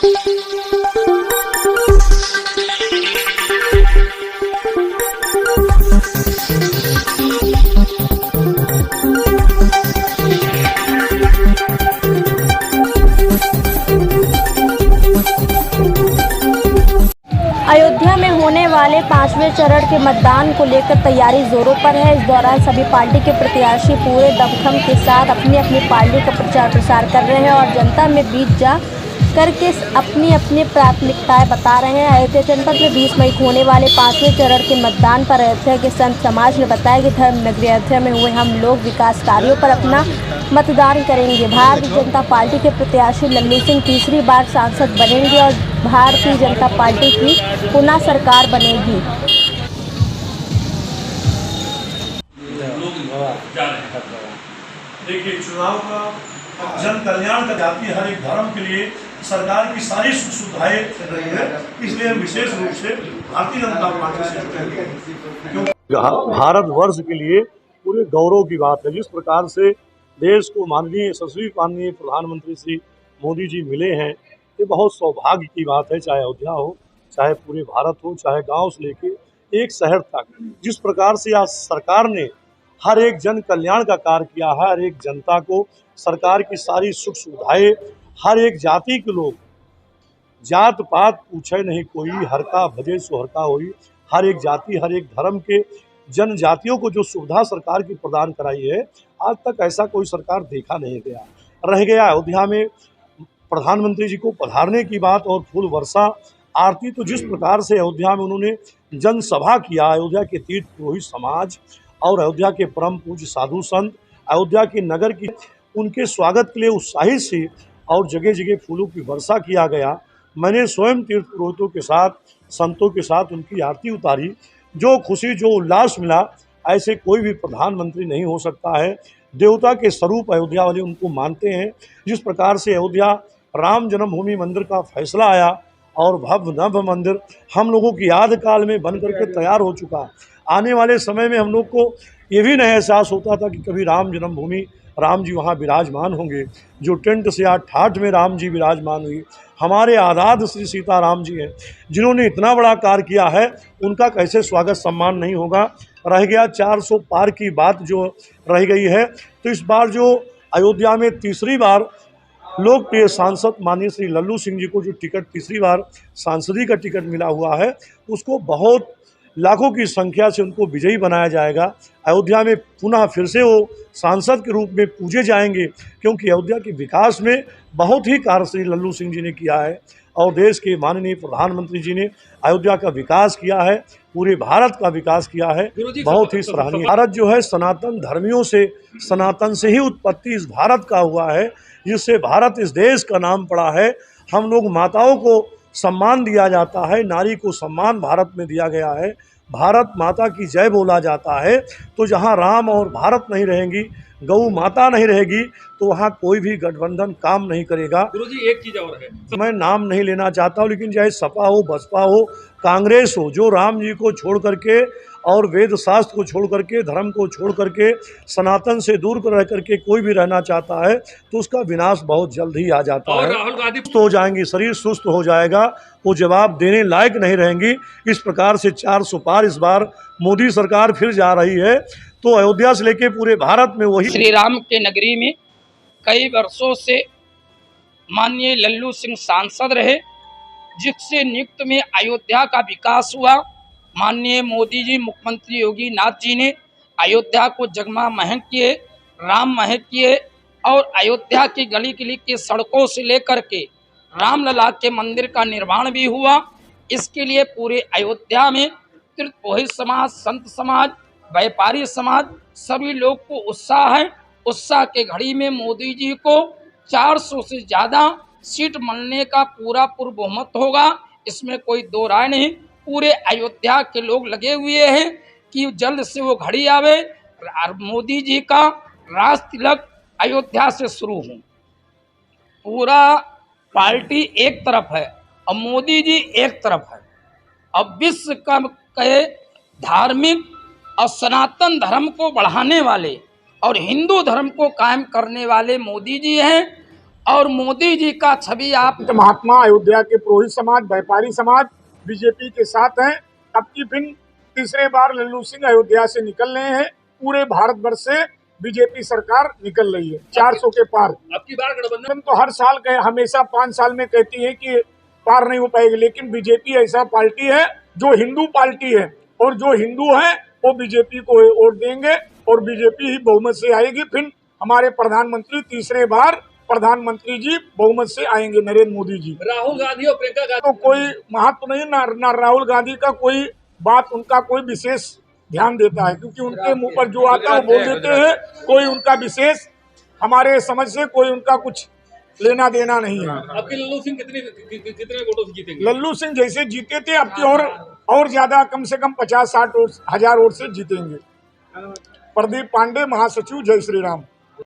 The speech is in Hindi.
अयोध्या में होने वाले 5वें चरण के मतदान को लेकर तैयारी जोरों पर है। इस दौरान सभी पार्टी के प्रत्याशी पूरे दमखम के साथ अपनी अपनी पार्टी का प्रचार प्रसार कर रहे हैं और जनता में बीच जा करके अपनी अपनी प्राथमिकताएं बता रहे हैं। अयोध्या जनपद में 20 मई को होने वाले 5वें चरण के मतदान पर अयोध्या के संत समाज ने बताया कि धर्म नगरी अयोध्या में हुए हम लोग विकास कार्यों पर अपना मतदान करेंगे। भारतीय जनता पार्टी के प्रत्याशी लल्लू सिंह तीसरी बार सांसद बनेंगे और भारतीय जनता पार्टी की पुनः सरकार बनेगी। देखिए, चुनाव का जन कल्याण का जाती हर एक धर्म के लिए सरकार की सारी सुख सुविधाएं चल रही है, इसलिए हम विशेष रूप से भारतीय जनता पार्टी से जुड़े हैं। भारतवर्ष के लिए पूरे गौरव की बात है। जिस प्रकार से देश को माननीय प्रधानमंत्री श्री मोदी जी मिले हैं, ये बहुत सौभाग्य की बात है। चाहे अयोध्या हो, चाहे पूरे भारत हो, चाहे गांव से लेके एक शहर तक, जिस प्रकार से आज सरकार ने हर एक जन कल्याण का कार्य किया है, हर एक जनता को सरकार की सारी सुख सुविधाएं, हर एक जाति के लोग, जात पात पूछे नहीं कोई, हर का भजे सो हर का होई, हर एक जाति हर एक धर्म के जनजातियों को जो सुविधा सरकार की प्रदान कराई है, आज तक ऐसा कोई सरकार देखा नहीं गया। रह गया अयोध्या में प्रधानमंत्री जी को पधारने की बात और फूल वर्षा आरती, तो जिस प्रकार से अयोध्या में उन्होंने जनसभा किया, अयोध्या के तीर्थ पुरोहित समाज और अयोध्या के परम पूज्य साधु संत, अयोध्या के नगर की उनके स्वागत के लिए उत्साहित से और जगह जगह फूलों की वर्षा किया गया। मैंने स्वयं तीर्थ पुरोहितों के साथ, संतों के साथ उनकी आरती उतारी। जो खुशी, जो उल्लास मिला, ऐसे कोई भी प्रधानमंत्री नहीं हो सकता है। देवता के स्वरूप अयोध्या वाले उनको मानते हैं। जिस प्रकार से अयोध्या राम जन्मभूमि मंदिर का फैसला आया और भव्य नभ मंदिर हम लोगों की याद काल में बन करके तैयार हो चुका। आने वाले समय में हम लोग को ये भी नहीं एहसास होता था कि कभी राम जन्मभूमि राम जी वहाँ विराजमान होंगे। जो टेंट से आज ठाठ में राम जी विराजमान हुई, हमारे आराध्य श्री सीताराम जी हैं, जिन्होंने इतना बड़ा कार्य किया है, उनका कैसे स्वागत सम्मान नहीं होगा। रह गया 400 पार की बात जो रह गई है। तो इस बार जो अयोध्या में तीसरी बार लोकप्रिय सांसद माननीय श्री लल्लू सिंह जी को जो टिकट, तीसरी बार सांसदी का टिकट मिला हुआ है, उसको बहुत लाखों की संख्या से उनको विजयी बनाया जाएगा। अयोध्या में पुनः फिर से वो सांसद के रूप में पूजे जाएंगे, क्योंकि अयोध्या के विकास में बहुत ही कार्य श्री लल्लू सिंह जी ने किया है और देश के माननीय प्रधानमंत्री जी ने अयोध्या का विकास किया है, पूरे भारत का विकास किया है, बहुत ही सराहनीय। भारत जो है सनातन धर्मियों से, सनातन से ही उत्पत्ति इस भारत का हुआ है, जिससे भारत इस देश का नाम पड़ा है। हम लोग माताओं को सम्मान दिया जाता है, नारी को सम्मान भारत में दिया गया है, भारत माता की जय बोला जाता है। तो जहाँ राम और भारत नहीं रहेंगी, गौ माता नहीं रहेगी, तो वहाँ कोई भी गठबंधन काम नहीं करेगा। गुरुजी, एक चीज़ और है, मैं नाम नहीं लेना चाहता हूँ, लेकिन चाहे सपा हो, बसपा हो, कांग्रेस हो, जो राम जी को छोड़ करके और वेद शास्त्र को छोड़ करके, धर्म को छोड़ करके, सनातन से दूर रह करके कोई भी रहना चाहता है, तो उसका विनाश बहुत जल्द ही आ जाता है। राहुल गांधी सुस्त हो जाएंगी, शरीर सुस्त हो जाएगा, वो जवाब देने लायक नहीं रहेंगी। इस प्रकार से 400 पार इस बार मोदी सरकार फिर जा रही है। तो अयोध्या से लेके पूरे भारत में वही श्री राम के नगरी में कई वर्षों से माननीय लल्लू सिंह सांसद रहे, जिससे नियुक्त में अयोध्या का विकास हुआ। माननीय मोदी जी, मुख्यमंत्री योगी नाथ जी ने अयोध्या को जगमा महक किए, राम महक किए और अयोध्या की गली गली के सड़कों से लेकर के रामलला के मंदिर का निर्माण भी हुआ। इसके लिए पूरे अयोध्या में तीर्थ पुरोहित समाज, संत समाज, व्यापारी समाज, सभी लोग को उत्साह है। उत्साह के घड़ी में मोदी जी को 400 से ज़्यादा सीट मिलने का पूरा बहुमत होगा, इसमें कोई दो राय नहीं। पूरे अयोध्या के लोग लगे हुए हैं कि जल्द से वो घड़ी आवे, मोदी जी का राज तिलक अयोध्या से शुरू हो। पूरा पार्टी एक तरफ है और मोदी जी एक तरफ है। अब विश्व का कहे धार्मिक और सनातन धर्म को बढ़ाने वाले और हिंदू धर्म को कायम करने वाले मोदी जी हैं और मोदी जी का छवि आप महात्मा अयोध्या के पुरोहित समाज, व्यापारी समाज बीजेपी के साथ हैं। अब की फिर तीसरे बार लल्लू सिंह अयोध्या से निकल रहे हैं। पूरे भारतवर्ष से बीजेपी सरकार निकल रही है 400 के पार। अब की बार गठबंधन तो हर साल हमेशा 5 साल में कहती है कि पार नहीं हो पाएगी, लेकिन बीजेपी ऐसा पार्टी है जो हिंदू पार्टी है, और जो हिंदू है वो बीजेपी को वोट देंगे और बीजेपी ही बहुमत से आएगी। फिर हमारे प्रधानमंत्री तीसरे बार प्रधानमंत्री जी बहुमत से आएंगे, नरेंद्र मोदी जी। राहुल गांधी और प्रियंका गांधी तो कोई महत्व नहीं, ना राहुल गांधी का कोई बात, उनका कोई विशेष ध्यान देता है, क्योंकि उनके मुंह पर जो आता है वो बोल देते हैं। कोई उनका विशेष हमारे समझ से कोई उनका कुछ लेना देना नहीं है। अब की लल्लू सिंह कितने वोटों से जीतेंगे? लल्लू सिंह जैसे जीते थे अब की और ज्यादा, कम से कम 50-60 हजार वोट से जीतेंगे। प्रदीप पांडे, महासचिव, जय श्री राम।